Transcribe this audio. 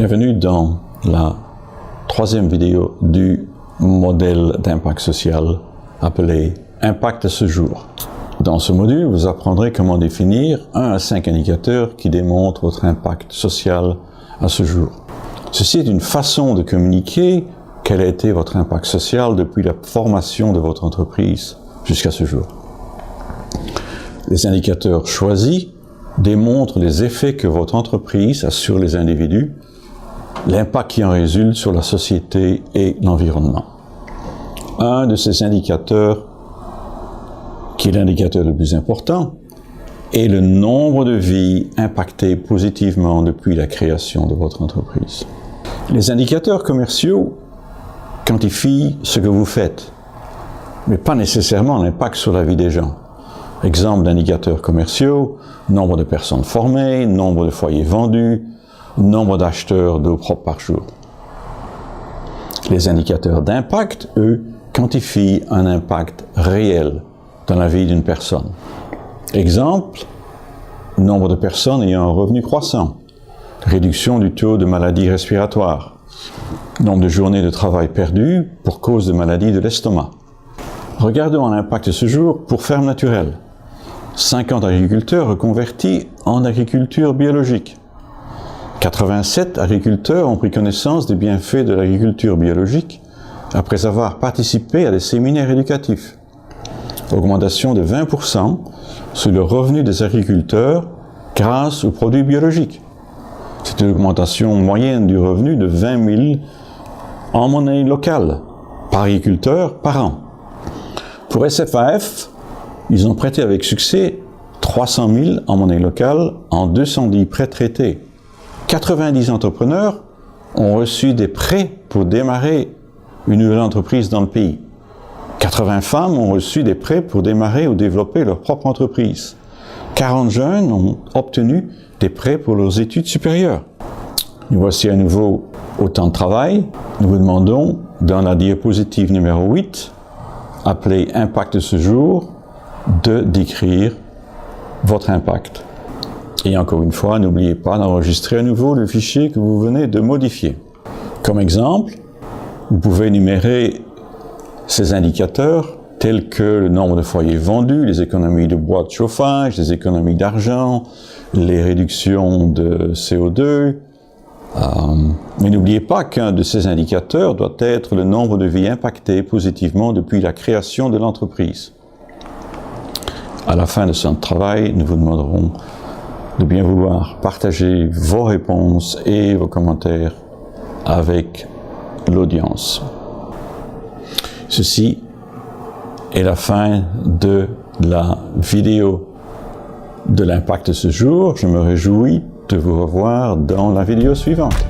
Bienvenue dans la troisième vidéo du modèle d'impact social appelé Impact à ce jour. Dans ce module, vous apprendrez comment définir 1 à 5 indicateurs qui démontrent votre impact social à ce jour. Ceci est une façon de communiquer quel a été votre impact social depuis la formation de votre entreprise jusqu'à ce jour. Les indicateurs choisis démontrent les effets que votre entreprise a sur les individus, l'impact qui en résulte sur la société et l'environnement. Un de ces indicateurs, qui est l'indicateur le plus important, est le nombre de vies impactées positivement depuis la création de votre entreprise. Les indicateurs commerciaux quantifient ce que vous faites, mais pas nécessairement l'impact sur la vie des gens. Exemple d'indicateurs commerciaux, nombre de personnes formées, nombre de foyers vendus, nombre d'acheteurs d'eau propre par jour. Les indicateurs d'impact, eux, quantifient un impact réel dans la vie d'une personne. Exemple, nombre de personnes ayant un revenu croissant, réduction du taux de maladies respiratoires, nombre de journées de travail perdues pour cause de maladies de l'estomac. Regardons l'impact de ce jour pour ferme naturelle. 50 agriculteurs reconvertis en agriculture biologique. 87 agriculteurs ont pris connaissance des bienfaits de l'agriculture biologique après avoir participé à des séminaires éducatifs. Augmentation de 20% sur le revenu des agriculteurs grâce aux produits biologiques. C'est une augmentation moyenne du revenu de 20 000 en monnaie locale par agriculteur par an. Pour SFAF, ils ont prêté avec succès 300 000 en monnaie locale en 210 prêts traités. 90 entrepreneurs ont reçu des prêts pour démarrer une nouvelle entreprise dans le pays. 80 femmes ont reçu des prêts pour démarrer ou développer leur propre entreprise. 40 jeunes ont obtenu des prêts pour leurs études supérieures. Nous voici à nouveau au temps de travail. Nous vous demandons, dans la diapositive numéro 8, appelée « Impact de ce jour », de décrire votre impact. Et encore une fois, n'oubliez pas d'enregistrer à nouveau le fichier que vous venez de modifier. Comme exemple, vous pouvez énumérer ces indicateurs tels que le nombre de foyers vendus, les économies de bois de chauffage, les économies d'argent, les réductions de CO2. Mais n'oubliez pas qu'un de ces indicateurs doit être le nombre de vies impactées positivement depuis la création de l'entreprise. À la fin de ce travail, nous vous demanderons de bien vouloir partager vos réponses et vos commentaires avec l'audience. Ceci est la fin de la vidéo de l'impact de ce jour. Je me réjouis de vous revoir dans la vidéo suivante.